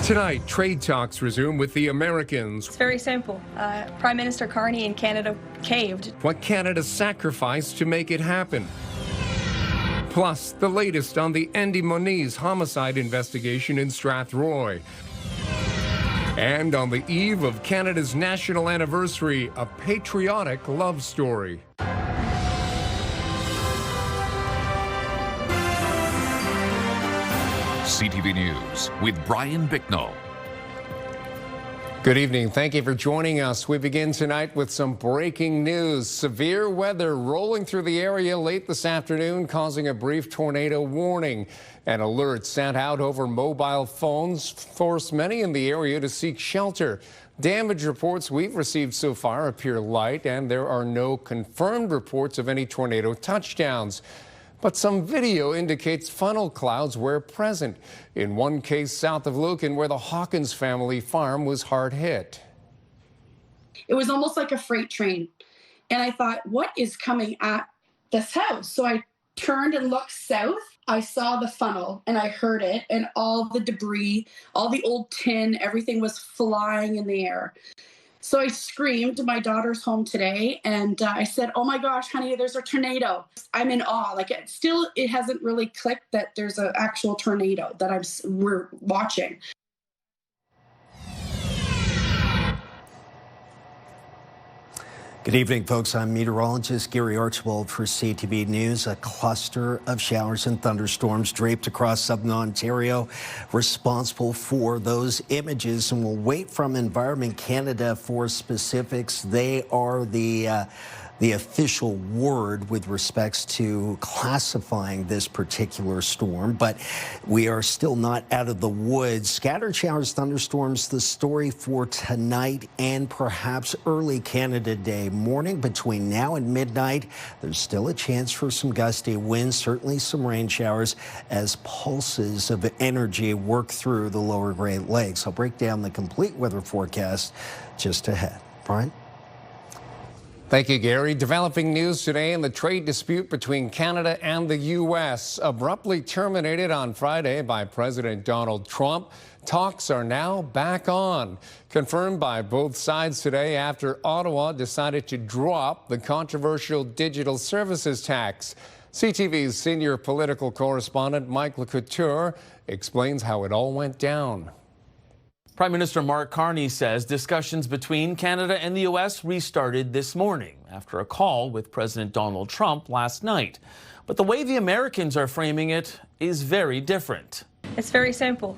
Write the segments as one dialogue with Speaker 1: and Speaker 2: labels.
Speaker 1: Tonight, trade talks resume with the Americans.
Speaker 2: It's very simple. Prime Minister Carney in Canada caved.
Speaker 1: What Canada sacrificed to make it happen. Plus, the latest on the Andy Moniz homicide investigation in Strathroy. And on the eve of Canada's national anniversary, a patriotic love story.
Speaker 3: CTV News with Brian Bicknell.
Speaker 1: Good evening. Thank you for joining us. We begin tonight with some breaking news. Severe weather rolling through the area late this afternoon, causing a brief tornado warning. An alert sent out over mobile phones forced many in the area to seek shelter. Damage reports we've received so far appear light, and there are no confirmed reports of any tornado touchdowns. But some video indicates funnel clouds were present. In one case south of Lucan, where the Hawkins family farm was hard hit.
Speaker 4: It was almost like a freight train. And I thought, what is coming at this house? So I turned and looked south. I saw the funnel and I heard it, and all the debris, all the old tin, everything was flying in the air. So I screamed. My daughter's home today, and I said, oh my gosh, honey, there's a tornado. I'm in awe. Like, it hasn't really clicked that there's an actual tornado that we're watching.
Speaker 5: Good evening, folks. I'm meteorologist Gary Archibald for CTV News. A cluster of showers and thunderstorms draped across southern Ontario, responsible for those images. And we'll wait from Environment Canada for specifics. They are the official word with respects to classifying this particular storm, but we are still not out of the woods. Scattered showers, thunderstorms, the story for tonight and perhaps early Canada Day morning. Between now and midnight, there's still a chance for some gusty winds, certainly some rain showers as pulses of energy work through the lower Great Lakes. I'll break down the complete weather forecast just ahead. Brian?
Speaker 1: Thank you, Gary. Developing news today in the trade dispute between Canada and the U.S. Abruptly terminated on Friday by President Donald Trump, talks are now back on. Confirmed by both sides today after Ottawa decided to drop the controversial digital services tax. CTV's senior political correspondent Mike Couture explains how it all went down.
Speaker 6: Prime Minister Mark Carney says discussions between Canada and the U.S. restarted this morning after a call with President Donald Trump last night. But the way the Americans are framing it is very different.
Speaker 2: It's very simple.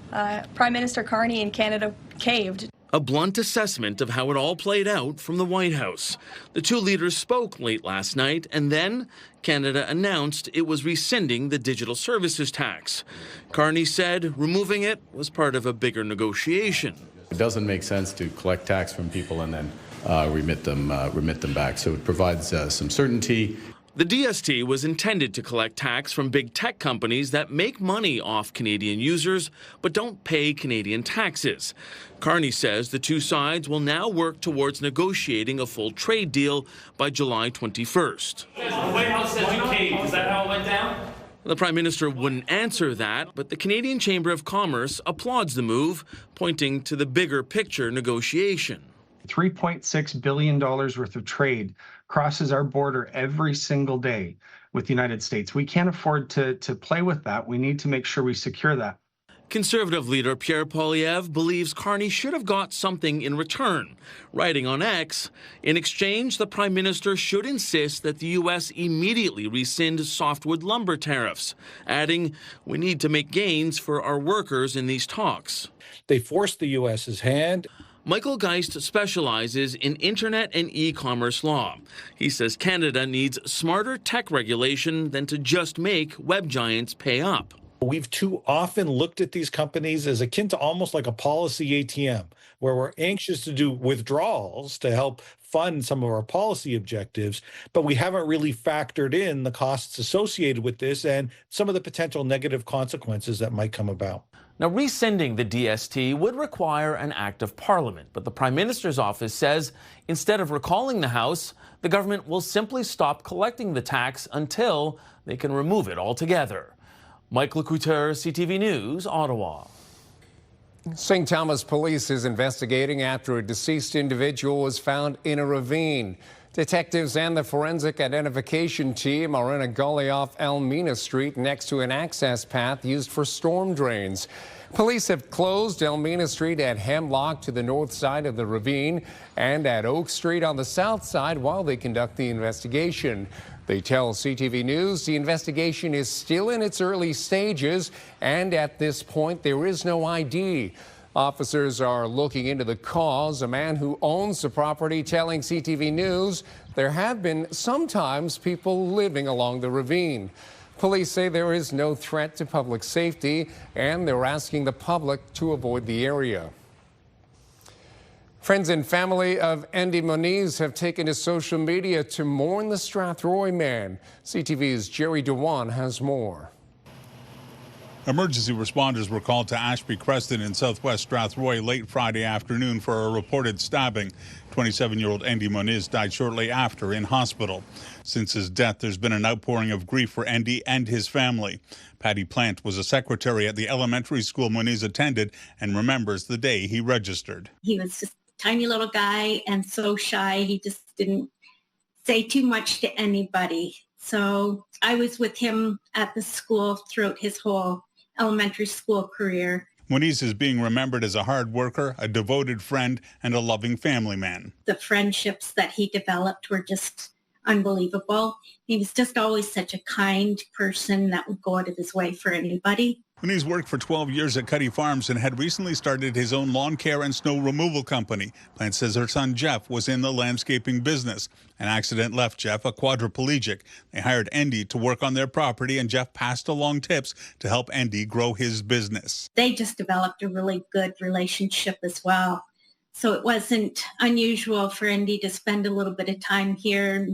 Speaker 2: Prime Minister Carney in Canada caved.
Speaker 6: A blunt assessment of how it all played out from the White House. The two leaders spoke late last night, and then Canada announced it was rescinding the digital services tax. Carney said removing it was part of a bigger negotiation.
Speaker 7: It doesn't make sense to collect tax from people and then remit them back. So it provides some certainty.
Speaker 6: The DST was intended to collect tax from big tech companies that make money off Canadian users but don't pay Canadian taxes. Carney says the two sides will now work towards negotiating a full trade deal by July 21st.
Speaker 8: The White House says you caved. Is that how it went down?
Speaker 6: The Prime Minister wouldn't answer that, but the Canadian Chamber of Commerce applauds the move, pointing to the bigger picture negotiation.
Speaker 9: $3.6 billion worth of trade crosses our border every single day with the United States. We can't afford to play with that. We need to make sure we secure that.
Speaker 6: Conservative leader Pierre Poilievre believes Carney should have got something in return. Writing on X, in exchange, the Prime Minister should insist that the U.S. immediately rescind softwood lumber tariffs, adding, we need to make gains for our workers in these talks.
Speaker 10: They forced the U.S.'s hand.
Speaker 6: Michael Geist specializes in internet and e-commerce law. He says Canada needs smarter tech regulation than to just make web giants pay up.
Speaker 10: We've too often looked at these companies as akin to almost like a policy ATM, where we're anxious to do withdrawals to help fund some of our policy objectives, but we haven't really factored in the costs associated with this and some of the potential negative consequences that might come about.
Speaker 6: Now, rescinding the DST would require an act of Parliament, but the Prime Minister's office says instead of recalling the House, the government will simply stop collecting the tax until they can remove it altogether. Mike Couture, CTV News, Ottawa.
Speaker 1: St. Thomas Police is investigating after a deceased individual was found in a ravine. Detectives and the forensic identification team are in a gully off Elmina Street next to an access path used for storm drains. Police have closed Elmina Street at Hemlock to the north side of the ravine and at Oak Street on the south side while they conduct the investigation. They tell CTV News the investigation is still in its early stages, and at this point there is no ID. Officers are looking into the cause. A man who owns the property telling CTV News there have been sometimes people living along the ravine. Police say there is no threat to public safety, and they're asking the public to avoid the area. Friends and family of Andy Moniz have taken to social media to mourn the Strathroy man. CTV's Jerry Dewan has more.
Speaker 11: Emergency responders were called to Ashby Creston in southwest Strathroy late Friday afternoon for a reported stabbing. 27-year-old Andy Moniz died shortly after in hospital. Since his death, there's been an outpouring of grief for Andy and his family. Patty Plant was a secretary at the elementary school Moniz attended and remembers the day he registered.
Speaker 12: He was just a tiny little guy and so shy. He just didn't say too much to anybody. So I was with him at the school throughout his whole elementary school career.
Speaker 11: Moniz is being remembered as a hard worker, a devoted friend, and a loving family man.
Speaker 12: The friendships that he developed were just unbelievable. He was just always such a kind person that would go out of his way for anybody.
Speaker 11: Moniz worked for 12 years at Cuddy Farms and had recently started his own lawn care and snow removal company. Plant says her son Jeff was in the landscaping business. An accident left Jeff a quadriplegic. They hired Andy to work on their property, and Jeff passed along tips to help Andy grow his business.
Speaker 12: They just developed a really good relationship as well. So it wasn't unusual for Andy to spend a little bit of time here.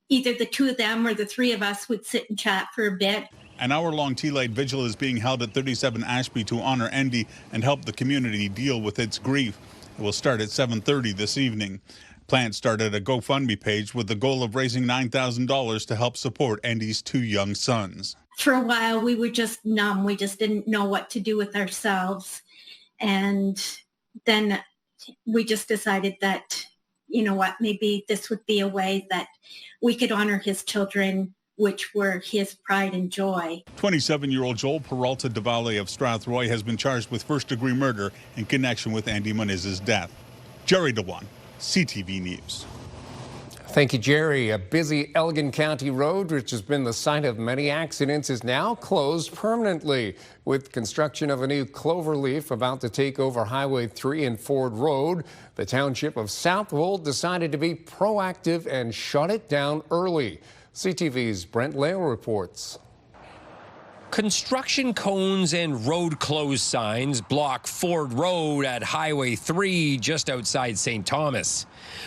Speaker 12: Either the two of them or the three of us would sit and chat for a bit.
Speaker 11: An hour-long tea-light vigil is being held at 37 Ashby to honor Andy and help the community deal with its grief. It will start at 7:30 this evening. Plant started a GoFundMe page with the goal of raising $9,000 to help support Andy's two young sons.
Speaker 12: For a while, we were just numb. We just didn't know what to do with ourselves. And then we just decided that, you know what, maybe this would be a way that we could honor his children, which were his pride and joy.
Speaker 11: 27-year-old Joel Peralta de Valle of Strathroy has been charged with first-degree murder in connection with Andy Moniz's death. Jerry Dewan, CTV News.
Speaker 1: Thank you, Jerry. A busy Elgin County road, which has been the site of many accidents, is now closed permanently. With construction of a new cloverleaf about to take over Highway 3 and Ford Road, the township of Southwold decided to be proactive and shut it down early. CTV's Brent Leo reports.
Speaker 13: Construction cones and road closed signs block Ford Road at Highway 3 just outside St. Thomas.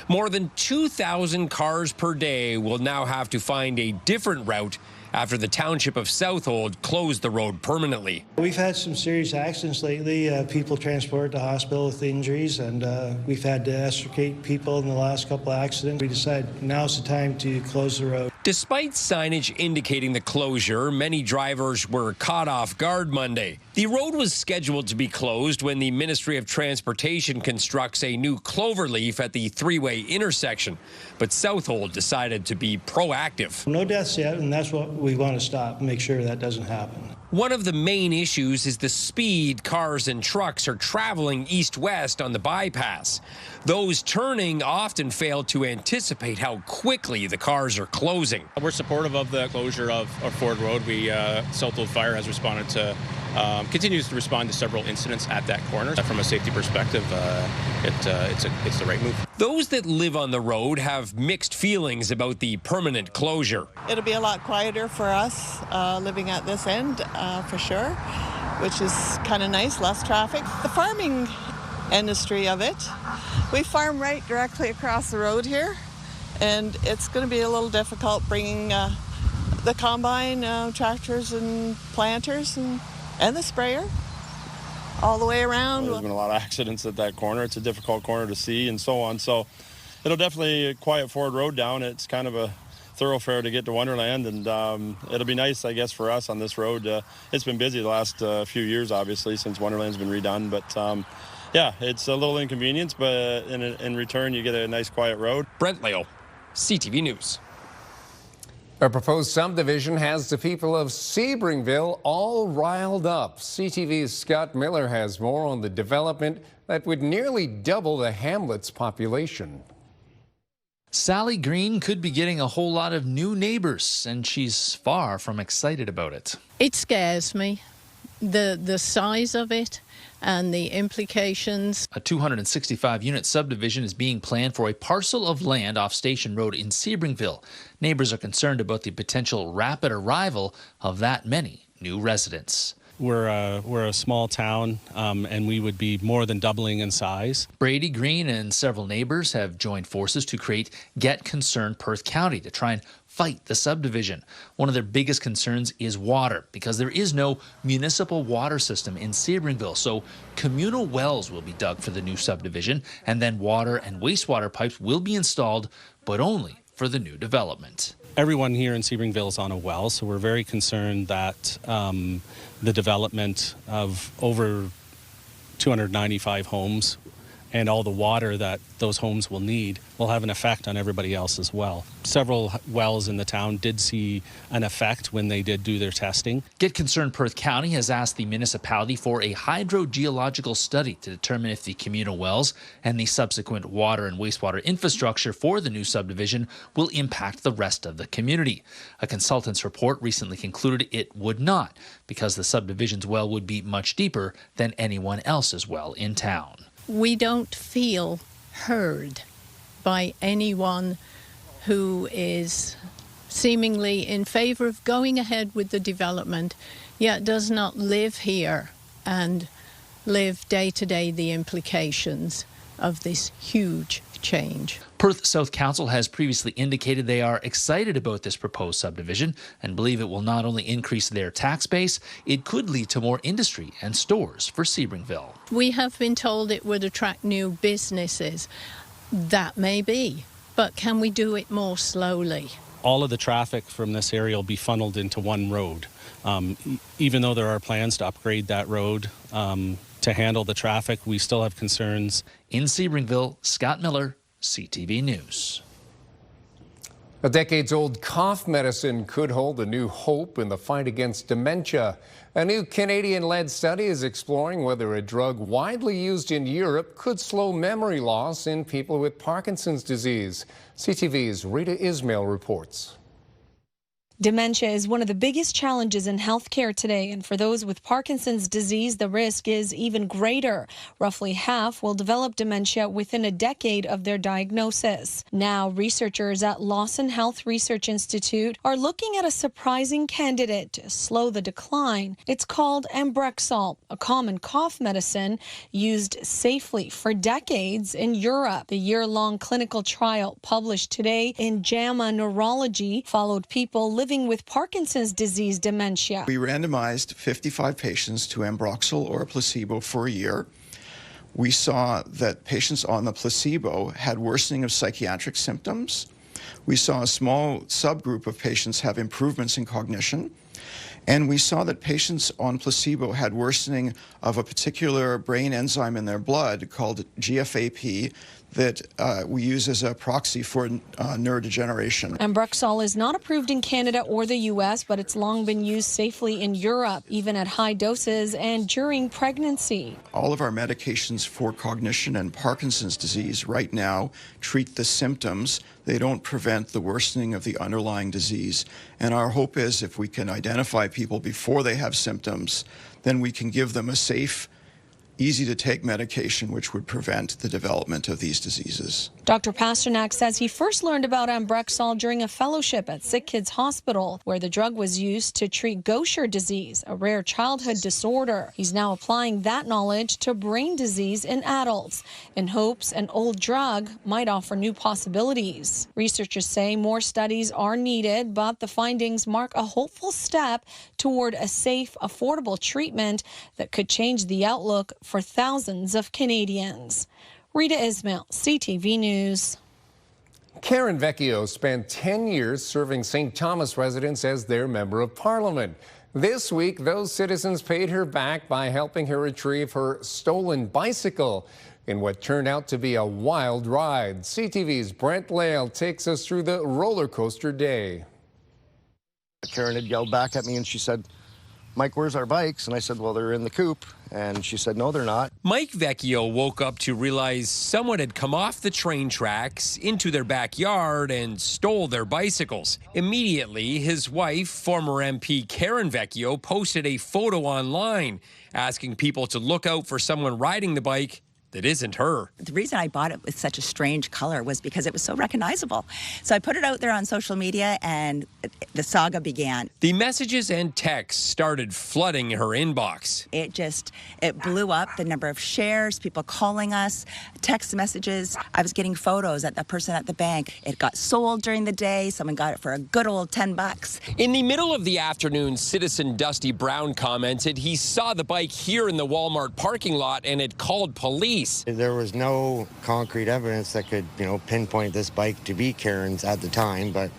Speaker 13: More than 2,000 cars per day will now have to find a different route after the township of Southold closed the road permanently.
Speaker 14: We've had some serious accidents lately, people transported to hospital with injuries, and we've had to extricate people in the last couple of accidents. We decided now's the time to close the road.
Speaker 13: Despite signage indicating the closure, many drivers were caught off guard Monday. The road was scheduled to be closed when the Ministry of Transportation constructs a new cloverleaf at the three-way intersection, but Southold decided to be proactive.
Speaker 14: No deaths yet, and that's what we want to stop and make sure that doesn't happen.
Speaker 13: One of the main issues is the speed cars and trucks are traveling east-west on the bypass. Those turning often fail to anticipate how quickly the cars are closing.
Speaker 15: We're supportive of the closure of Ford Road. Southold Fire has responded to, continues to respond to several incidents at that corner. From a safety perspective, it's the right move.
Speaker 13: Those that live on the road have mixed feelings about the permanent closure.
Speaker 16: It'll be a lot quieter for us living at this end, for sure, which is kind of nice, less traffic. The farming industry of it, we farm right directly across the road here, and it's going to be a little difficult bringing the combine, tractors and planters and the sprayer all the way around.
Speaker 15: There's been a lot of accidents at that corner. It's a difficult corner to see and so on. So it'll definitely quiet Ford Road down. It's kind of a
Speaker 17: thoroughfare to get to Wonderland, and it'll be nice, I guess, for us on this road. It's been busy the last few years, obviously, since Wonderland's been redone, but yeah, it's a little inconvenience, but in return, you get a nice, quiet road.
Speaker 13: Brent Leo, CTV News.
Speaker 1: A proposed subdivision has the people of Sebringville all riled up. CTV's Scott Miller has more on the development that would nearly double the hamlet's population.
Speaker 18: Sally Green could be getting a whole lot of new neighbors, and she's far from excited about it.
Speaker 19: It scares me, the size of it and the implications.
Speaker 18: A 265-unit subdivision is being planned for a parcel of land off Station Road in Sebringville. Neighbors are concerned about the potential rapid arrival of that many new residents.
Speaker 15: We're a small town, and we would be more than doubling in size.
Speaker 18: Brady Green and several neighbors have joined forces to create Get Concerned Perth County to try and fight the subdivision. One of their biggest concerns is water, because there is no municipal water system in Sebringville, so communal wells will be dug for the new subdivision, and then water and wastewater pipes will be installed, but only for the new development.
Speaker 15: Everyone here in Sebringville is on a well, so we're very concerned that the development of over 295 homes and all the water that those homes will need will have an effect on everybody else as well. Several wells in the town did see an effect when they did do their testing.
Speaker 18: Get Concerned Perth County has asked the municipality for a hydrogeological study to determine if the communal wells and the subsequent water and wastewater infrastructure for the new subdivision will impact the rest of the community. A consultant's report recently concluded it would not, because the subdivision's well would be much deeper than anyone else's well in town.
Speaker 19: We don't feel heard by anyone who is seemingly in favor of going ahead with the development, yet does not live here and live day to day the implications of this huge change.
Speaker 18: Perth South Council has previously indicated they are excited about this proposed subdivision and believe it will not only increase their tax base, it could lead to more industry and stores for Sebringville.
Speaker 19: We have been told it would attract new businesses. That may be, but can we do it more slowly?
Speaker 15: All of the traffic from this area will be funneled into one road. Even though there are plans to upgrade that road to handle the traffic, we still have concerns.
Speaker 18: In Sebringville, Scott Miller, CTV News.
Speaker 1: A decades-old cough medicine could hold a new hope in the fight against dementia. A new Canadian-led study is exploring whether a drug widely used in Europe could slow memory loss in people with Parkinson's disease. CTV's Rita Ismail reports.
Speaker 20: Dementia is one of the biggest challenges in healthcare today, and for those with Parkinson's disease, the risk is even greater. Roughly half will develop dementia within a decade of their diagnosis. Now, researchers at Lawson Health Research Institute are looking at a surprising candidate to slow the decline. It's called Ambrexol, a common cough medicine used safely for decades in Europe. The year-long clinical trial published today in JAMA Neurology followed people living with Parkinson's disease dementia.
Speaker 21: We randomized 55 patients to Ambrexol or a placebo for a year. We saw that patients on the placebo had worsening of psychiatric symptoms. We saw a small subgroup of patients have improvements in cognition. And we saw that patients on placebo had worsening of a particular brain enzyme in their blood called GFAP that we use as a proxy for neurodegeneration.
Speaker 20: Ambrexol is not approved in Canada or the U.S., but it's long been used safely in Europe, even at high doses and during pregnancy.
Speaker 21: All of our medications for cognition and Parkinson's disease right now treat the symptoms. They don't prevent the worsening of the underlying disease. And our hope is if we can identify people before they have symptoms, then we can give them a safe, easy-to-take medication which would prevent the development of these diseases.
Speaker 20: Dr. Pasternak says he first learned about Ambrexol during a fellowship at Sick Kids Hospital, where the drug was used to treat Gaucher disease, a rare childhood disorder. He's now applying that knowledge to brain disease in adults, in hopes an old drug might offer new possibilities. Researchers say more studies are needed, but the findings mark a hopeful step toward a safe, affordable treatment that could change the outlook for thousands of Canadians. Rita Ismail, CTV News.
Speaker 1: Karen Vecchio spent 10 years serving St. Thomas residents as their member of parliament. This week, those citizens paid her back by helping her retrieve her stolen bicycle in what turned out to be a wild ride. CTV's Brent Lale takes us through the roller coaster day.
Speaker 3: Karen had yelled back at me and she said, "Mike, where's our bikes?" And I said, "Well, they're in the coop." And she said, "No, they're not."
Speaker 13: Mike Vecchio woke up to realize someone had come off the train tracks into their backyard and stole their bicycles. Immediately, his wife, former MP Karen Vecchio, posted a photo online asking people to look out for someone riding the bike that isn't her.
Speaker 22: The reason I bought it with such a strange color was because it was so recognizable. So I put it out there on social media and the saga began.
Speaker 13: The messages and texts started flooding her inbox.
Speaker 22: It blew up, the number of shares, people calling us, text messages. I was getting photos at the person at the bank. It got sold during the day. Someone got it for a good old $10.
Speaker 13: In the middle of the afternoon, citizen Dusty Brown commented he saw the bike here in the Walmart parking lot and had called police.
Speaker 3: There was no concrete evidence that could, pinpoint this bike to be Karen's at the time, but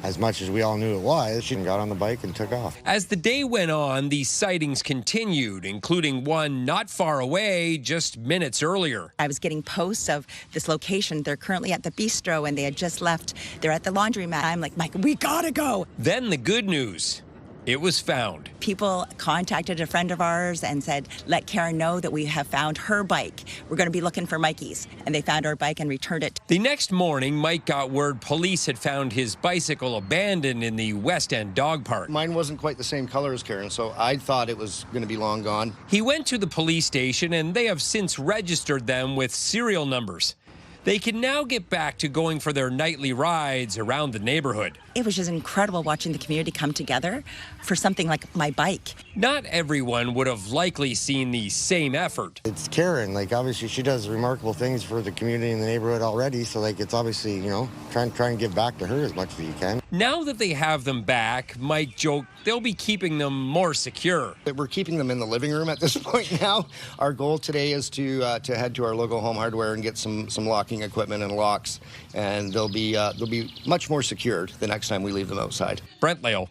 Speaker 3: as much as we all knew it was, she got on the bike and took off.
Speaker 13: As the day went on, the sightings continued, including one not far away just minutes earlier.
Speaker 22: I was getting posts of this location. They're currently at the bistro and they had just left. They're at the laundromat. I'm like, Mike, we gotta go.
Speaker 13: Then the good news. It was found.
Speaker 22: People contacted a friend of ours and said, let Karen know that we have found her bike. We're going to be looking for Mikey's. And they found our bike and returned it.
Speaker 13: The next morning, Mike got word police had found his bicycle abandoned in the West End dog park.
Speaker 3: Mine wasn't quite the same color as Karen, so I thought it was going to be long gone.
Speaker 13: He went to the police station and they have since registered them with serial numbers. They can now get back to going for their nightly rides around the neighborhood.
Speaker 22: It was just incredible watching the community come together for something like my bike.
Speaker 13: Not everyone would have likely seen the same effort.
Speaker 3: It's Karen. Obviously, she does remarkable things for the community and the neighborhood already. So, it's obviously, try and give back to her as much as you can.
Speaker 13: Now that they have them back, Mike joked they'll be keeping them more secure.
Speaker 3: We're keeping them in the living room at this point now. Our goal today is to head to our local home hardware and get some locking equipment and locks, and they'll be much more secured the next time we leave them outside.
Speaker 13: Brent Lale,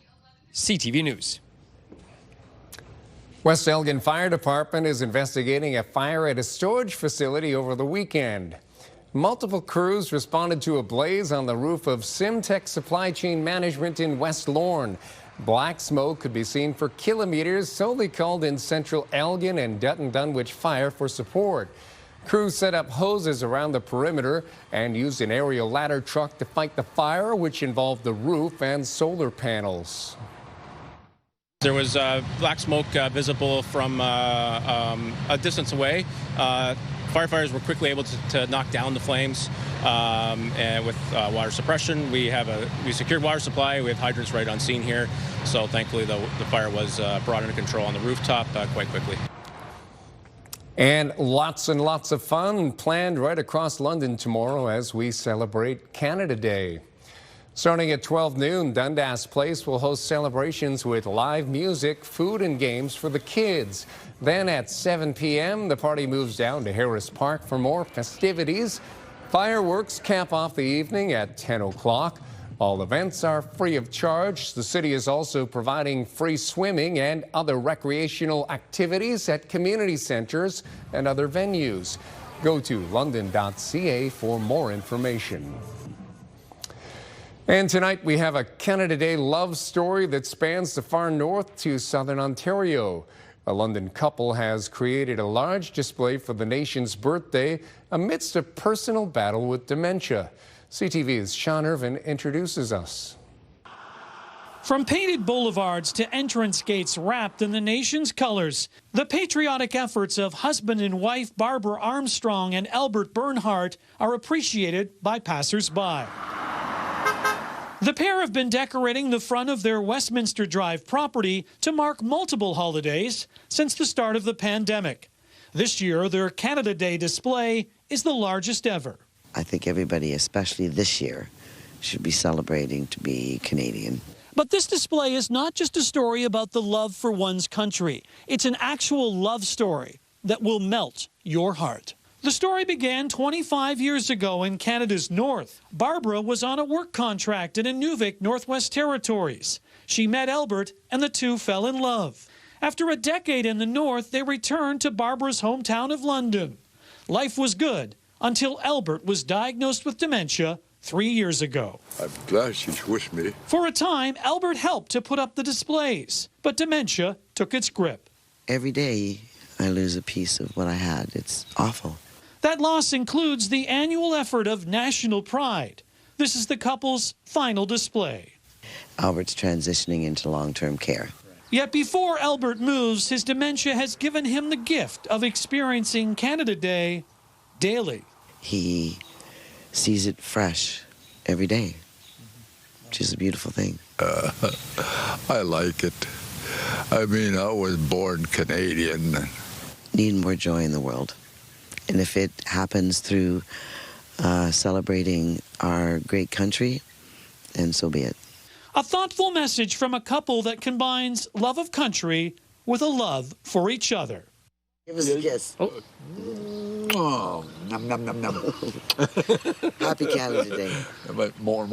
Speaker 13: CTV News.
Speaker 1: West Elgin Fire Department is investigating a fire at a storage facility over the weekend. Multiple crews responded to a blaze on the roof of Simtech Supply Chain Management in West Lorne. Black smoke could be seen for kilometers, so they called in Central Elgin and Dutton Dunwich Fire for support. Crews set up hoses around the perimeter and used an aerial ladder truck to fight the fire, which involved the roof and solar panels.
Speaker 23: There was black smoke visible from a distance away. Firefighters were quickly able to knock down the flames, and with water suppression. We secured water supply. We have hydrants right on scene here, so thankfully the fire was brought under control on the rooftop quite quickly.
Speaker 1: And lots of fun planned right across London tomorrow as we celebrate Canada Day. Starting at 12 noon, Dundas Place will host celebrations with live music, food and games for the kids. Then at 7 p.m., the party moves down to Harris Park for more festivities. Fireworks cap off the evening at 10 o'clock. All events are free of charge. The city is also providing free swimming and other recreational activities at community centers and other venues. Go to london.ca for more information. And tonight we have a Canada Day love story that spans the far north to southern Ontario. A London couple has created a large display for the nation's birthday amidst a personal battle with dementia. CTV's Sean Irvin introduces us.
Speaker 24: From painted boulevards to entrance gates wrapped in the nation's colors, the patriotic efforts of husband and wife Barbara Armstrong and Albert Bernhardt are appreciated by passers-by. The pair have been decorating the front of their Westminster Drive property to mark multiple holidays since the start of the pandemic. This year, their Canada Day display is the largest ever.
Speaker 25: I think everybody, especially this year, should be celebrating to be Canadian.
Speaker 24: But this display is not just a story about the love for one's country. It's an actual love story that will melt your heart. The story began 25 years ago in Canada's north. Barbara was on a work contract in Inuvik, Northwest Territories. She met Albert and the two fell in love. After a decade in the north, they returned to Barbara's hometown of London. Life was good until Albert was diagnosed with dementia 3 years ago.
Speaker 2: I'm glad she's with me.
Speaker 24: For a time, Albert helped to put up the displays, but dementia took its grip.
Speaker 25: Every day I lose a piece of what I had. It's awful.
Speaker 24: That loss includes the annual effort of National Pride. This is the couple's final display.
Speaker 25: Albert's transitioning into long-term care.
Speaker 24: Yet before Albert moves, his dementia has given him the gift of experiencing Canada Day daily.
Speaker 25: He sees it fresh every day, which is a beautiful thing.
Speaker 2: I like it. I mean, I was born Canadian.
Speaker 25: Need more joy in the world. And if it happens through celebrating our great country, then so be it.
Speaker 24: A thoughtful message from a couple that combines love of country with a love for each other.
Speaker 25: Give us a kiss.
Speaker 2: Oh, nom, nom, nom, nom.
Speaker 25: Happy Canada Day.
Speaker 2: But more.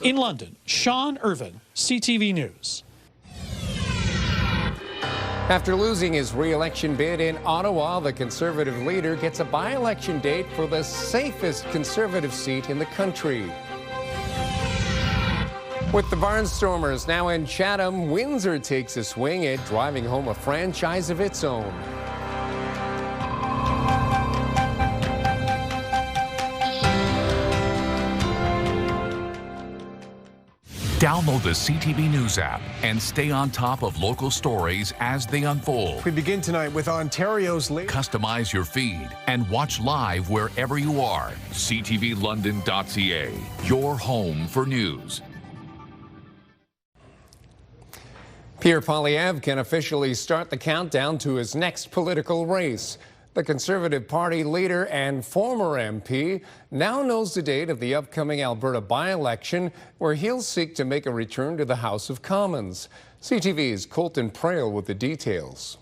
Speaker 24: In London, Sean Irvin, CTV News.
Speaker 1: After losing his re-election bid in Ottawa, the Conservative leader gets a by-election date for the safest Conservative seat in the country. With the Barnstormers now in Chatham, Windsor takes a swing at driving home a franchise of its own.
Speaker 4: Download the CTV News app and stay on top of local stories as they unfold.
Speaker 5: We begin tonight with Ontario's
Speaker 4: Customize your feed and watch live wherever you are. ctvlondon.ca, your home for news.
Speaker 1: Pierre Poilievre can officially start the countdown to his next political race. The Conservative Party leader and former MP now knows the date of the upcoming Alberta by-election, where he'll seek to make a return to the House of Commons. CTV's Colton Prail with the details.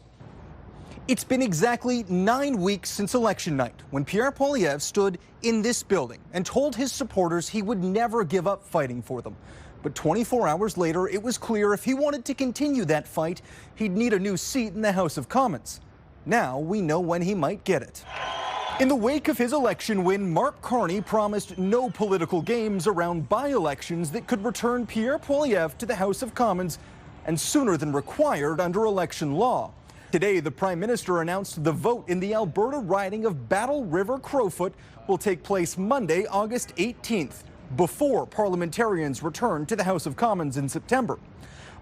Speaker 7: It's been exactly 9 weeks since election night when Pierre Poilievre stood in this building and told his supporters he would never give up fighting for them. But 24 hours later, it was clear if he wanted to continue that fight, he'd need a new seat in the House of Commons. Now we know when he might get it. In the wake of his election win, Mark Carney promised no political games around by-elections that could return Pierre Poilievre to the House of Commons, and sooner than required under election law. Today, the Prime Minister announced the vote in the Alberta riding of Battle River Crowfoot will take place Monday, August 18th, before parliamentarians return to the House of Commons in September.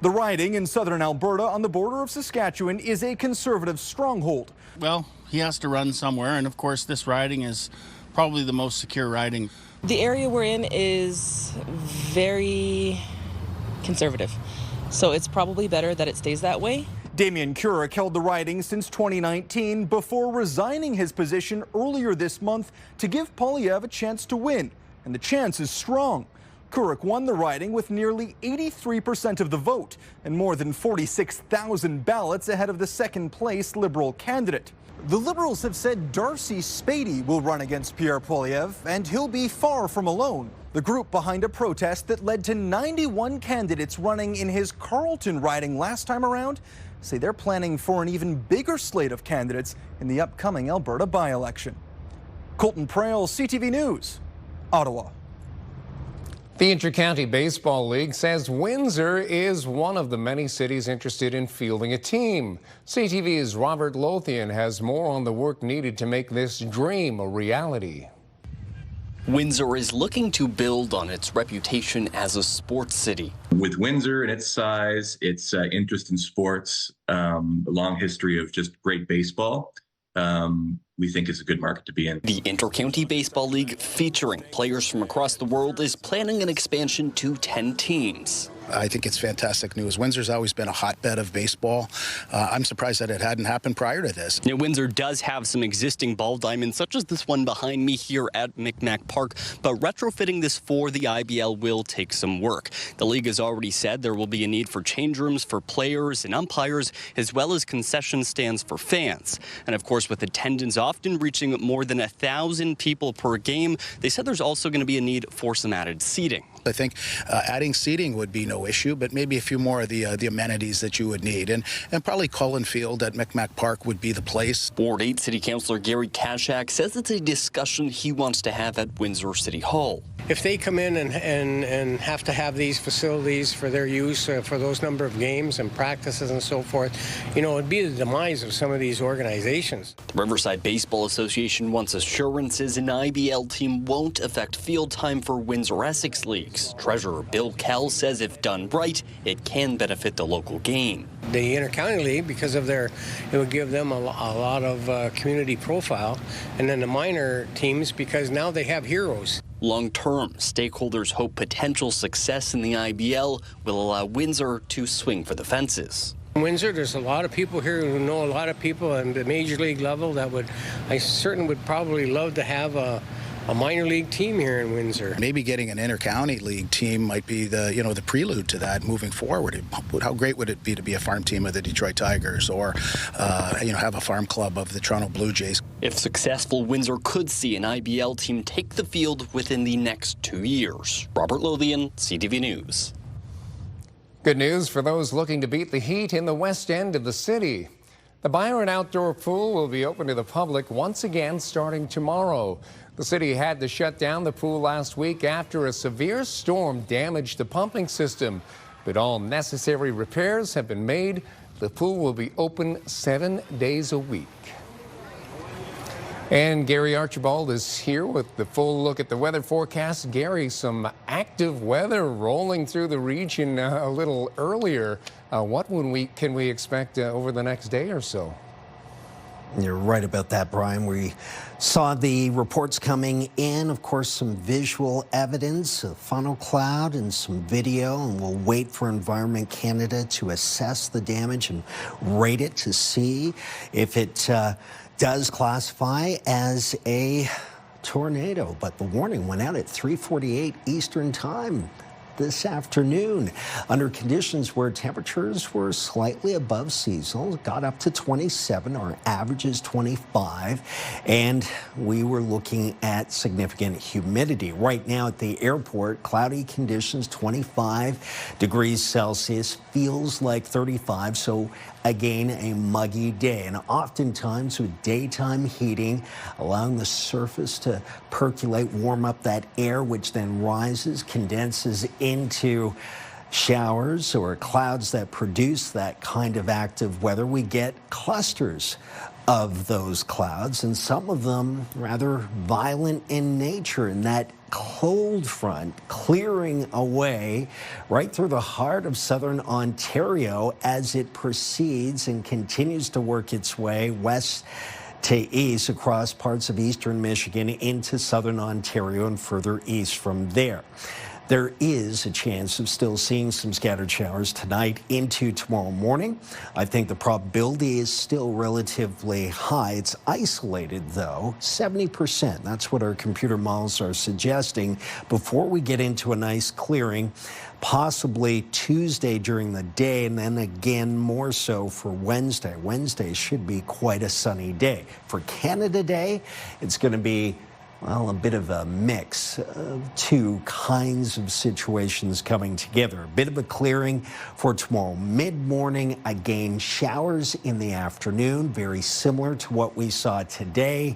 Speaker 7: The riding in southern Alberta on the border of Saskatchewan is a Conservative stronghold.
Speaker 8: Well, he has to run somewhere, and of course this riding is probably the most secure riding.
Speaker 26: The area we're in is very Conservative, so it's probably better that it stays that way.
Speaker 7: Damien Currick held the riding since 2019 before resigning his position earlier this month to give Poilievre a chance to win, and the chance is strong. Currick won the riding with nearly 83% of the vote and more than 46,000 ballots ahead of the second-place Liberal candidate. The Liberals have said Darcy Spady will run against Pierre Poilievre, and he'll be far from alone. The group behind a protest that led to 91 candidates running in his Carleton riding last time around say they're planning for an even bigger slate of candidates in the upcoming Alberta by-election. Colton Prail, CTV News, Ottawa.
Speaker 1: The Intercounty Baseball League says Windsor is one of the many cities interested in fielding a team. CTV's Robert Lothian has more on the work needed to make this dream a reality.
Speaker 27: Windsor is looking to build on its reputation as a sports city.
Speaker 28: With Windsor and its size, its interest in sports, a long history of just great baseball, we think is a good market to be in.
Speaker 27: The Intercounty Baseball League, featuring players from across the world, is planning an expansion to 10 teams.
Speaker 6: I think it's fantastic news. Windsor's always been a hotbed of baseball. I'm surprised that it hadn't happened prior to this.
Speaker 27: Now, Windsor does have some existing ball diamonds, such as this one behind me here at Micmac Park, but retrofitting this for the IBL will take some work. The league has already said there will be a need for change rooms for players and umpires, as well as concession stands for fans. And of course, with attendance often reaching more than 1,000 people per game, they said there's also going to be a need for some added seating.
Speaker 6: I think adding seating would be no issue, but maybe a few more of the amenities that you would need. And probably Cullen Field at Micmac Park would be the place.
Speaker 27: Ward 8 City Councillor Gary Kashak says it's a discussion he wants to have at Windsor City Hall.
Speaker 9: If they come in and have to have these facilities for their use for those number of games and practices and so forth, it'd be the demise of some of these organizations.
Speaker 27: The Riverside Baseball Association wants assurances an IBL team won't affect field time for Windsor-Essex leagues. Treasurer Bill Kell says if done right, it can benefit the local game.
Speaker 9: The Intercounty League, because of it would give them a lot of community profile, and then the minor teams, because now they have heroes.
Speaker 27: Long-term, stakeholders hope potential success in the IBL will allow Windsor to swing for the fences.
Speaker 9: In Windsor, there's a lot of people here who know a lot of people at the major league level I certainly would probably love to have a minor league team here in Windsor.
Speaker 6: Maybe getting an intercounty league team might be the prelude to that moving forward. How great would it be to be a farm team of the Detroit Tigers or have a farm club of the Toronto Blue Jays?
Speaker 27: If successful, Windsor could see an IBL team take the field within the next 2 years. Robert Lothian, CTV News.
Speaker 1: Good news for those looking to beat the heat in the west end of the city. The Byron Outdoor Pool will be open to the public once again starting tomorrow. The city had to shut down the pool last week after a severe storm damaged the pumping system. But all necessary repairs have been made. The pool will be open 7 days a week. And Gary Archibald is here with the full look at the weather forecast. Gary, some active weather rolling through the region a little earlier. What can we expect over the next day or so?
Speaker 10: You're right about that, Brian. We saw the reports coming in, of course, some visual evidence, a funnel cloud and some video, and we'll wait for Environment Canada to assess the damage and rate it to see if it does classify as a tornado. But the warning went out at 3:48 Eastern Time this afternoon under conditions where temperatures were slightly above seasonal. It got up to 27, our average is 25, and we were looking at significant humidity. Right now at the airport, cloudy conditions, 25 degrees Celsius, feels like 35, so again, a muggy day. And oftentimes with daytime heating, allowing the surface to percolate, warm up that air, which then rises, condenses into showers or clouds that produce that kind of active weather. We get clusters of those clouds, and some of them rather violent in nature, and that cold front clearing away right through the heart of southern Ontario as it proceeds and continues to work its way west to east across parts of eastern Michigan into southern Ontario and further east from there. There is a chance of still seeing some scattered showers tonight into tomorrow morning. I think the probability is still relatively high. It's isolated, though, 70%. That's what our computer models are suggesting before we get into a nice clearing, possibly Tuesday during the day, and then again more so for Wednesday. Wednesday should be quite a sunny day. For Canada Day, it's going to be a bit of a mix of two kinds of situations coming together. A bit of a clearing for tomorrow mid-morning. Again, showers in the afternoon, very similar to what we saw today.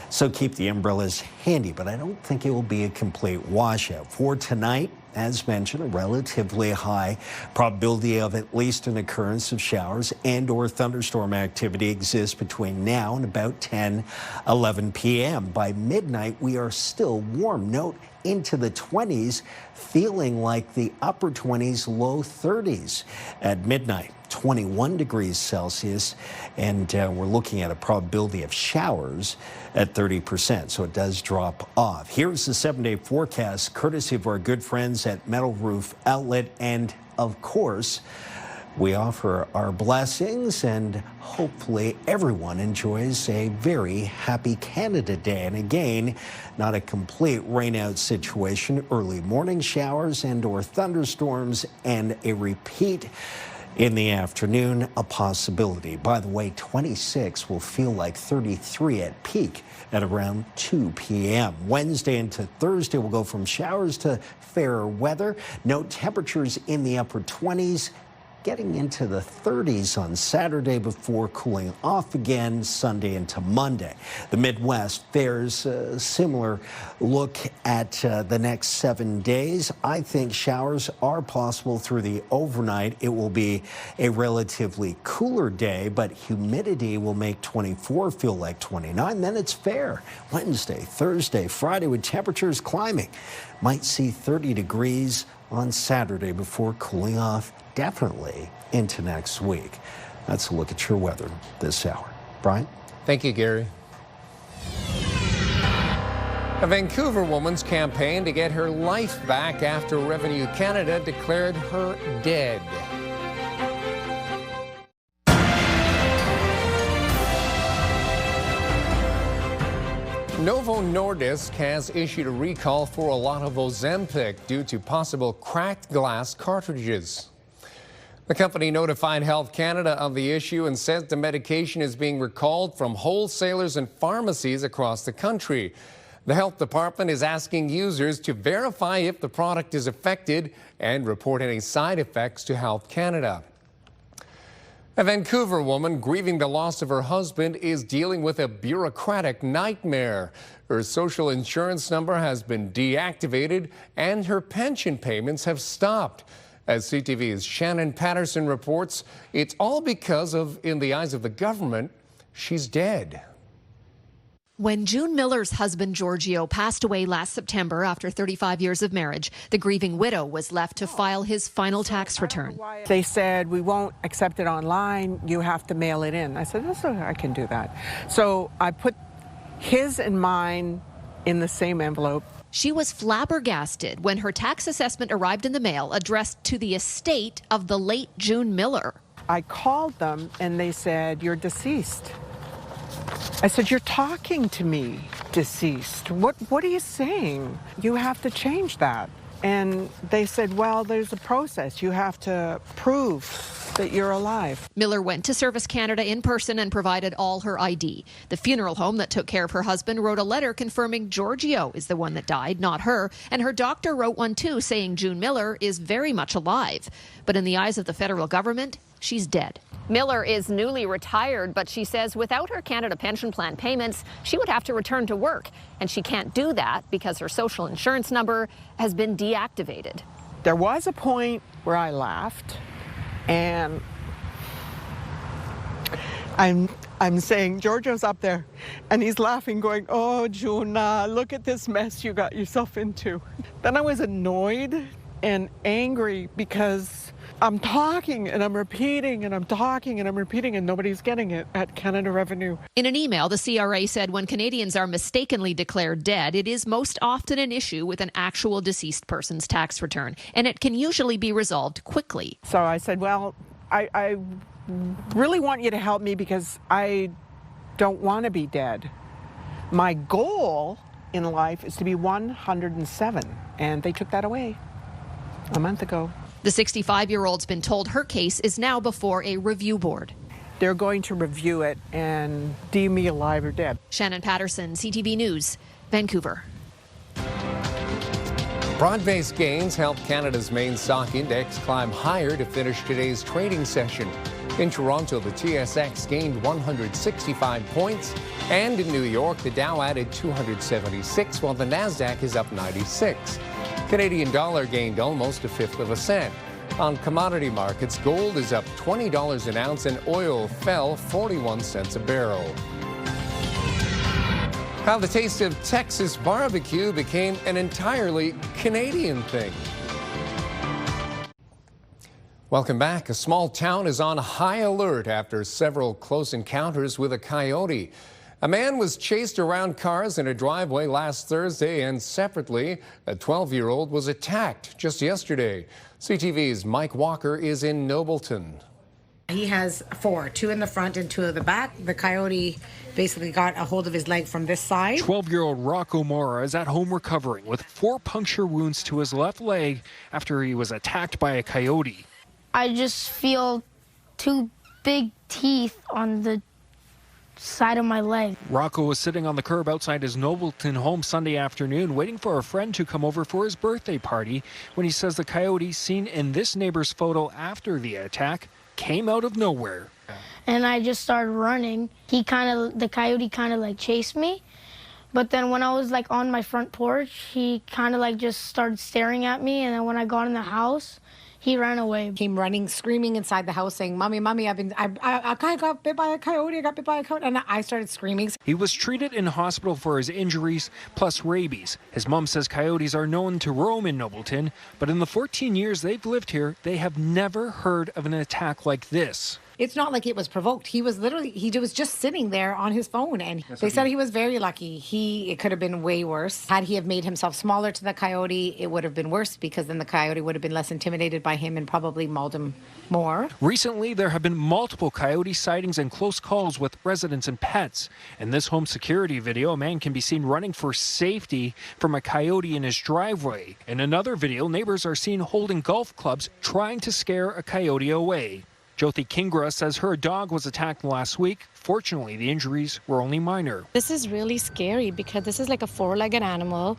Speaker 10: So keep the umbrellas handy, but I don't think it will be a complete washout. For tonight, as mentioned, a relatively high probability of at least an occurrence of showers and or thunderstorm activity exists between now and about 10-11 p.m. By midnight, we are still warm. Note, into the 20s, feeling like the upper 20s, low 30s at midnight. 21 degrees Celsius, and we're looking at a probability of showers at 30%, so it does drop off. Here's the 7-day forecast, courtesy of our good friends at Metal Roof Outlet and of course, we offer our blessings, and hopefully everyone enjoys a very happy Canada Day. And again, not a complete rainout situation, early morning showers and or thunderstorms, and a repeat in the afternoon, a possibility. By the way, 26 will feel like 33 at peak at around 2 p.m. Wednesday into Thursday will go from showers to fairer weather. Note temperatures in the upper 20s, getting into the 30s on Saturday before cooling off again Sunday into Monday. The Midwest fares a similar look at the next 7 days. I think showers are possible through the overnight. It will be a relatively cooler day, but humidity will make 24 feel like 29. Then it's fair. Wednesday, Thursday, Friday with temperatures climbing. Might see 30 degrees on Saturday before cooling off definitely into next week. That's a look at your weather this hour. Brian?
Speaker 1: Thank you, Gary. A Vancouver woman's campaign to get her life back after Revenue Canada declared her dead. Novo Nordisk has issued a recall for a lot of Ozempic due to possible cracked glass cartridges. The company notified Health Canada of the issue and says the medication is being recalled from wholesalers and pharmacies across the country. The health department is asking users to verify if the product is affected and report any side effects to Health Canada. A Vancouver woman grieving the loss of her husband is dealing with a bureaucratic nightmare. Her social insurance number has been deactivated and her pension payments have stopped. As CTV's Shannon Patterson reports, it's all because of, in the eyes of the government, she's dead.
Speaker 11: When June Miller's husband, Giorgio, passed away last September after 35 years of marriage, the grieving widow was left to file his final tax return.
Speaker 12: They said, we won't accept it online, you have to mail it in. I said, that's okay, I can do that. So I put his and mine in the same envelope.
Speaker 11: She was flabbergasted when her tax assessment arrived in the mail addressed to the estate of the late June Miller.
Speaker 12: I called them and they said, you're deceased. I said, you're talking to me, deceased. What are you saying? You have to change that. And they said, well, there's a process. You have to prove that you're alive.
Speaker 11: Miller went to Service Canada in person and provided all her ID. The funeral home that took care of her husband wrote a letter confirming Giorgio is the one that died, not her. And her doctor wrote one too, saying June Miller is very much alive. But in the eyes of the federal government, she's dead.
Speaker 14: Miller is newly retired, but she says without her Canada Pension Plan payments, she would have to return to work. And she can't do that because her social insurance number has been deactivated.
Speaker 12: There was a point where I laughed, and I'm saying, Giorgio's up there, and he's laughing, going, oh, June, look at this mess you got yourself into. Then I was annoyed and angry because I'm talking and I'm repeating and I'm talking and I'm repeating and nobody's getting it at Canada Revenue.
Speaker 11: In an email, the CRA said when Canadians are mistakenly declared dead, it is most often an issue with an actual deceased person's tax return, and it can usually be resolved quickly.
Speaker 12: So I said, well, I really want you to help me because I don't want to be dead. My goal in life is to be 107, and they took that away a month ago.
Speaker 11: The 65-year-old's been told her case is now before a review board.
Speaker 12: They're going to review it and deem me alive or dead.
Speaker 11: Shannon Patterson, CTV News, Vancouver.
Speaker 1: Broad-based gains helped Canada's main stock index climb higher to finish today's trading session. In Toronto, the TSX gained 165 points, and in New York, the Dow added 276, while the Nasdaq is up 96. Canadian dollar gained almost a fifth of a cent. On commodity markets, gold is up $20 an ounce and oil fell 41 cents a barrel. How the taste of Texas barbecue became an entirely Canadian thing. Welcome back. A small town is on high alert after several close encounters with a coyote. A man was chased around cars in a driveway last Thursday, and separately, a 12-year-old was attacked just yesterday. CTV's Mike Walker is in Nobleton.
Speaker 15: He has 4, 2 in the front and 2 in the back. The coyote basically got a hold of his leg from this side.
Speaker 16: 12-year-old Rocco Mora is at home recovering with 4 puncture wounds to his left leg after he was attacked by a coyote.
Speaker 17: I just feel 2 big teeth on the side of my leg.
Speaker 16: Rocco was sitting on the curb outside his Nobleton home Sunday afternoon waiting for a friend to come over for his birthday party when he says the coyote seen in this neighbor's photo after the attack came out of nowhere.
Speaker 17: And I just started running. The coyote kind of like chased me. But then when I was like on my front porch, he kind of like just started staring at me. And then when I got in the house, he ran away.
Speaker 15: Came running, screaming inside the house, saying, "Mommy, Mommy, I got bit by a coyote. I got bit by a coyote." And I started screaming.
Speaker 16: He was treated in hospital for his injuries, plus rabies. His mom says coyotes are known to roam in Nobleton, but in the 14 years they've lived here, they have never heard of an attack like this.
Speaker 15: It's not like it was provoked. He was just sitting there on his phone, and they said he was very lucky. It could have been way worse. Had he have made himself smaller to the coyote, it would have been worse, because then the coyote would have been less intimidated by him and probably mauled him more.
Speaker 16: Recently, there have been multiple coyote sightings and close calls with residents and pets. In this home security video, a man can be seen running for safety from a coyote in his driveway. In another video, neighbors are seen holding golf clubs trying to scare a coyote away. Jyoti Kingra says her dog was attacked last week. Fortunately, the injuries were only minor.
Speaker 18: This is really scary because this is like a 4-legged animal.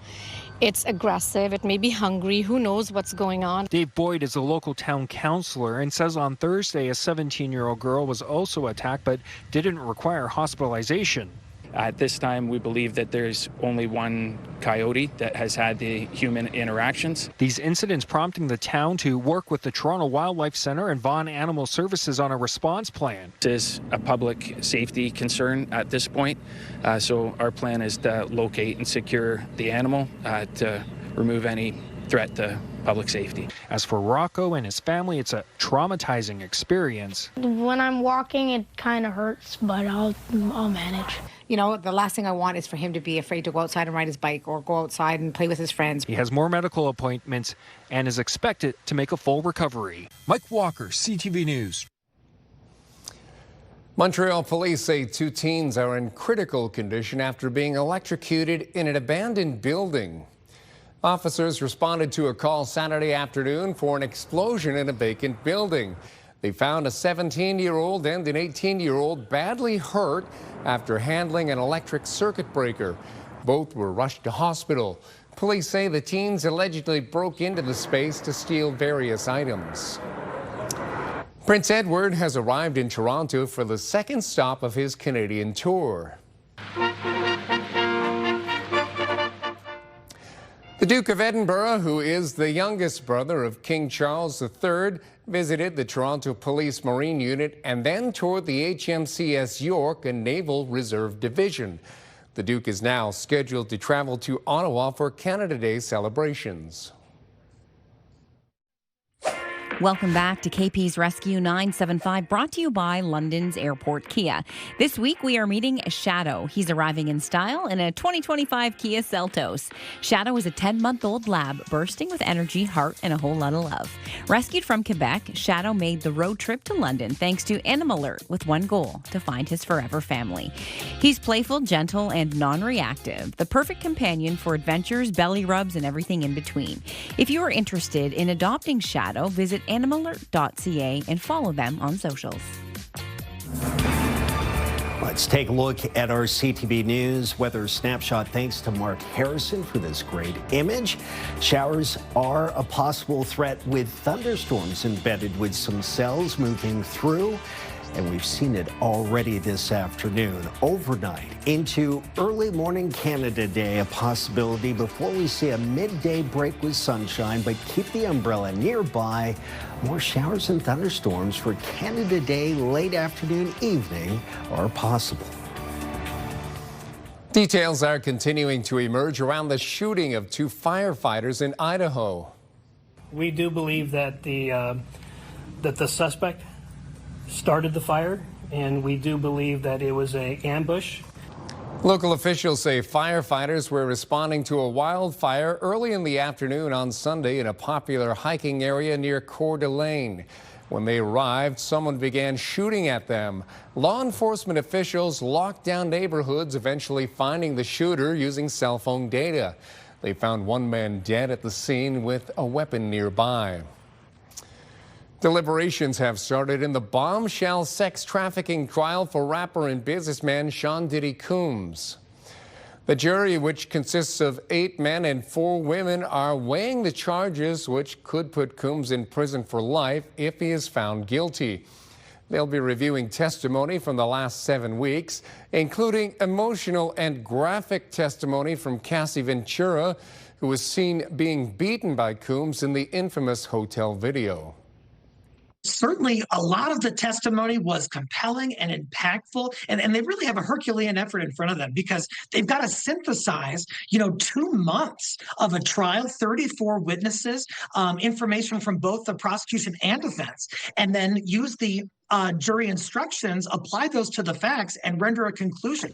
Speaker 18: It's aggressive. It may be hungry. Who knows what's going on?
Speaker 16: Dave Boyd is a local town councillor and says on Thursday a 17-year-old girl was also attacked but didn't require hospitalization.
Speaker 19: At this time, we believe that there's only one coyote that has had the human interactions.
Speaker 16: These incidents prompting the town to work with the Toronto Wildlife Centre and Vaughan Animal Services on a response plan.
Speaker 19: This is a public safety concern at this point, so our plan is to locate and secure the animal to remove any threat to public safety.
Speaker 16: As for Rocco and his family, it's a traumatizing experience.
Speaker 17: When I'm walking, it kind of hurts, but I'll manage.
Speaker 15: You know, the last thing I want is for him to be afraid to go outside and ride his bike or go outside and play with his friends.
Speaker 16: He has more medical appointments and is expected to make a full recovery. Mike Walker, CTV News.
Speaker 1: Montreal police say 2 teens are in critical condition after being electrocuted in an abandoned building. Officers responded to a call Saturday afternoon for an explosion in a vacant building. They found a 17-year-old and an 18-year-old badly hurt after handling an electric circuit breaker. Both were rushed to hospital. Police say the teens allegedly broke into the space to steal various items. Prince Edward has arrived in Toronto for the second stop of his Canadian tour. The Duke of Edinburgh, who is the youngest brother of King Charles III, visited the Toronto Police Marine Unit and then toured the HMCS York, a Naval Reserve division. The Duke is now scheduled to travel to Ottawa for Canada Day celebrations.
Speaker 20: Welcome back to KP's Rescue 975, brought to you by London's Airport Kia. This week, we are meeting Shadow. He's arriving in style in a 2025 Kia Seltos. Shadow is a 10-month-old lab bursting with energy, heart, and a whole lot of love. Rescued from Quebec, Shadow made the road trip to London thanks to Animal Alert with one goal, to find his forever family. He's playful, gentle, and non-reactive, the perfect companion for adventures, belly rubs, and everything in between. If you are interested in adopting Shadow, visit animalert.ca and follow them on socials.
Speaker 10: Let's take a look at our CTV News weather snapshot. Thanks to Mark Harrison for this great image. Showers are a possible threat with thunderstorms embedded with some cells moving through. And we've seen it already this afternoon. Overnight into early morning Canada Day, a possibility before we see a midday break with sunshine, but keep the umbrella nearby. More showers and thunderstorms for Canada Day late afternoon, evening are possible.
Speaker 1: Details are continuing to emerge around the shooting of 2 firefighters in Idaho.
Speaker 21: We do believe that the suspect started the fire, and we do believe that it was an ambush.
Speaker 1: Local officials say firefighters were responding to a wildfire early in the afternoon on Sunday in a popular hiking area near Coeur d'Alene. When they arrived, someone began shooting at them. Law enforcement officials locked down neighborhoods, eventually finding the shooter using cell phone data. They found one man dead at the scene with a weapon nearby. Deliberations have started in the bombshell sex trafficking trial for rapper and businessman Sean Diddy Combs. The jury, which consists of 8 men and 4 women, are weighing the charges, which could put Combs in prison for life if he is found guilty. They'll be reviewing testimony from the last 7 weeks, including emotional and graphic testimony from Cassie Ventura, who was seen being beaten by Combs in the infamous hotel video.
Speaker 2: Certainly, a lot of the testimony was compelling and impactful, and they really have a Herculean effort in front of them because they've got to synthesize, 2 months of a trial, 34 witnesses, information from both the prosecution and defense, and then use the jury instructions, apply those to the facts, and render a conclusion.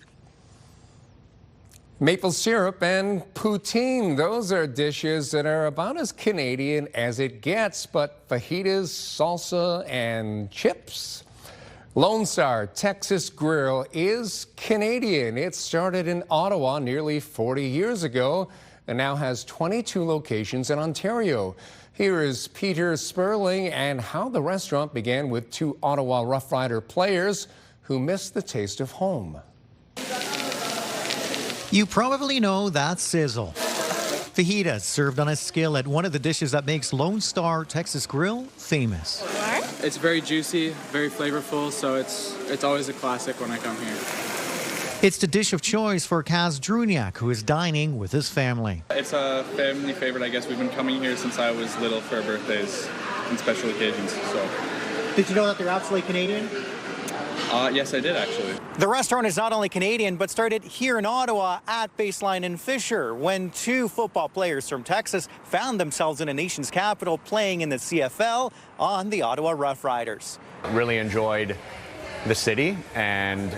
Speaker 1: Maple syrup and poutine, those are dishes that are about as Canadian as it gets, but fajitas, salsa, and chips? Lone Star Texas Grill is Canadian. It started in Ottawa nearly 40 years ago and now has 22 locations in Ontario. Here is Peter Sperling and how the restaurant began with 2 Ottawa Rough Rider players who missed the taste of home.
Speaker 3: You probably know that sizzle. Fajitas served on a skillet, one of the dishes that makes Lone Star Texas Grill famous.
Speaker 5: It's very juicy, very flavorful, so it's always a classic when I come here.
Speaker 3: It's the dish of choice for Kaz Druniak, who is dining with his family.
Speaker 5: It's a family favorite, I guess. We've been coming here since I was little for birthdays and special occasions. So.
Speaker 3: Did you know that they're absolutely Canadian?
Speaker 5: Yes, I did, actually.
Speaker 3: The restaurant is not only Canadian, but started here in Ottawa at Baseline and Fisher when 2 football players from Texas found themselves in a nation's capital playing in the CFL on the Ottawa Rough Riders.
Speaker 13: Really enjoyed the city, and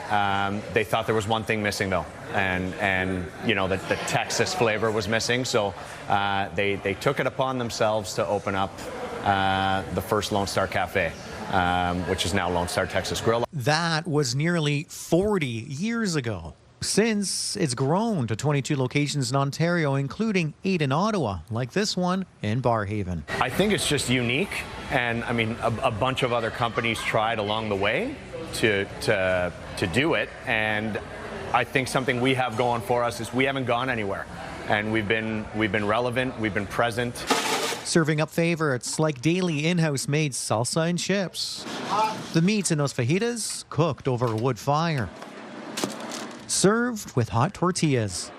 Speaker 13: they thought there was one thing missing, though, and the Texas flavor was missing, so they took it upon themselves to open up the first Lone Star Cafe. Which is now Lone Star Texas Grill.
Speaker 3: That was nearly 40 years ago. Since, it's grown to 22 locations in Ontario, including 8 in Ottawa, like this one in Barhaven.
Speaker 13: I think it's just unique, and I mean, a bunch of other companies tried along the way to do it, and I think something we have going for us is we haven't gone anywhere, and we've been relevant, we've been present.
Speaker 3: Serving up favorites like daily in-house made salsa and chips. The meats in those fajitas cooked over a wood fire. Served with hot tortillas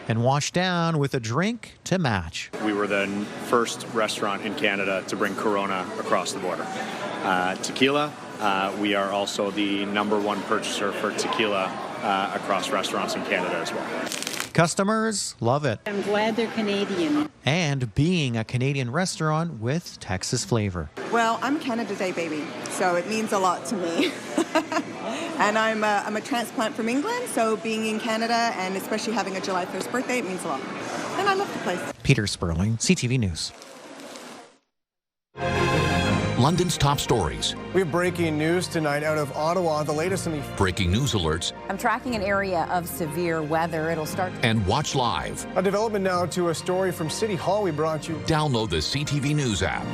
Speaker 3: and washed down with a drink to match.
Speaker 22: We were the first restaurant in Canada to bring Corona across the border. Tequila, we are also the #1 purchaser for tequila across restaurants in Canada as well.
Speaker 3: Customers love it.
Speaker 23: I'm glad they're Canadian.
Speaker 3: And being a Canadian restaurant with Texas flavor.
Speaker 24: Well, I'm Canada Day baby, so it means a lot to me. And I'm a transplant from England, so being in Canada and especially having a July 1st birthday, it means a lot. And I love the place.
Speaker 3: Peter Sperling, CTV News.
Speaker 4: London's top stories.
Speaker 25: We have breaking news tonight out of Ottawa. The latest in the
Speaker 4: breaking news alerts.
Speaker 29: I'm tracking an area of severe weather. It'll start.
Speaker 4: And watch live.
Speaker 25: A development now to a story from City Hall we brought you.
Speaker 4: Download the CTV News app.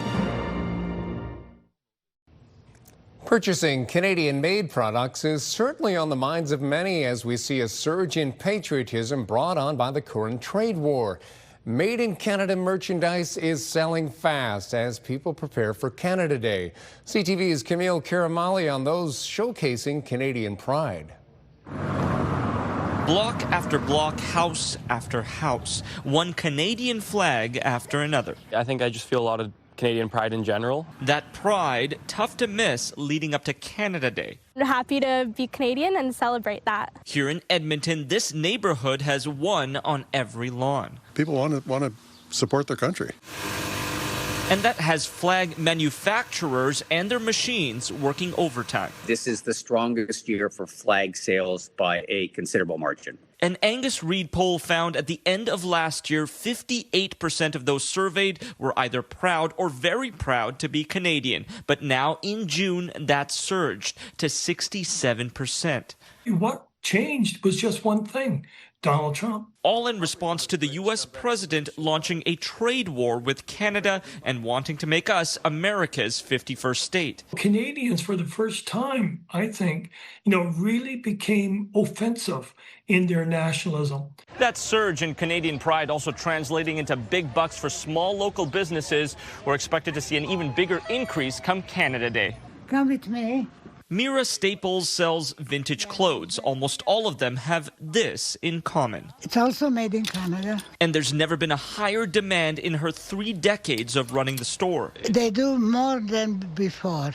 Speaker 1: Purchasing Canadian-made products is certainly on the minds of many as we see a surge in patriotism brought on by the current trade war. Made in Canada merchandise is selling fast as people prepare for Canada Day. CTV's Camille Karamali on those showcasing Canadian pride.
Speaker 30: Block after block, house after house, one Canadian flag after another.
Speaker 31: I think I just feel a lot of Canadian pride in general.
Speaker 30: That pride, tough to miss leading up to Canada Day.
Speaker 32: I'm happy to be Canadian and celebrate that.
Speaker 30: Here in Edmonton, this neighborhood has one on every lawn.
Speaker 33: People want to support their country.
Speaker 30: And that has flag manufacturers and their machines working overtime.
Speaker 34: This is the strongest year for flag sales by a considerable margin.
Speaker 30: An Angus Reid poll found at the end of last year, 58% of those surveyed were either proud or very proud to be Canadian. But now in June, that surged to 67%.
Speaker 6: What changed was just one thing: Donald Trump.
Speaker 30: All in response to the U.S. president launching a trade war with Canada and wanting to make us America's 51st state.
Speaker 6: Canadians, for the first time, I think, really became offensive in their nationalism.
Speaker 31: That surge in Canadian pride also translating into big bucks for small local businesses. We're expected to see an even bigger increase come Canada Day.
Speaker 7: Come with me.
Speaker 30: Mira Staples sells vintage clothes. Almost all of them have this in common.
Speaker 7: It's also made in Canada.
Speaker 30: And there's never been a higher demand in her 3 decades of running the store.
Speaker 7: They do more than before.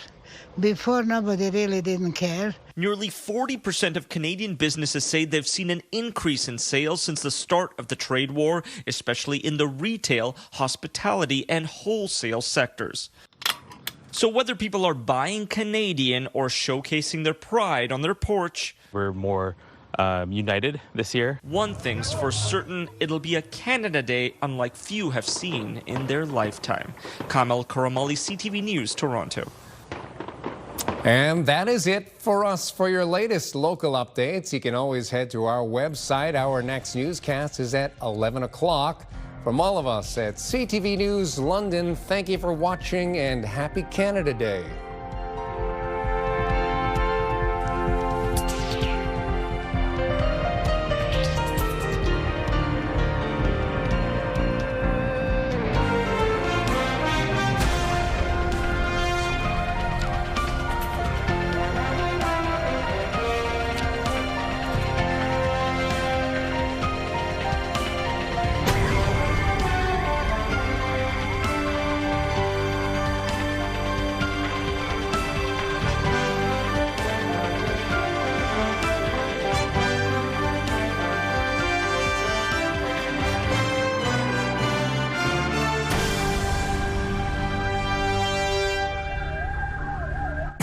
Speaker 7: Before, nobody really didn't care.
Speaker 30: Nearly 40% of Canadian businesses say they've seen an increase in sales since the start of the trade war, especially in the retail, hospitality, and wholesale sectors. So whether people are buying Canadian or showcasing their pride on their porch,
Speaker 31: we're more united this year.
Speaker 30: One thing's for certain, it'll be a Canada Day unlike few have seen in their lifetime. Kamel Karamali, CTV News, Toronto.
Speaker 1: And that is it for us. For your latest local updates, you can always head to our website. Our next newscast is at 11 o'clock. From all of us at CTV News London, thank you for watching and happy Canada Day.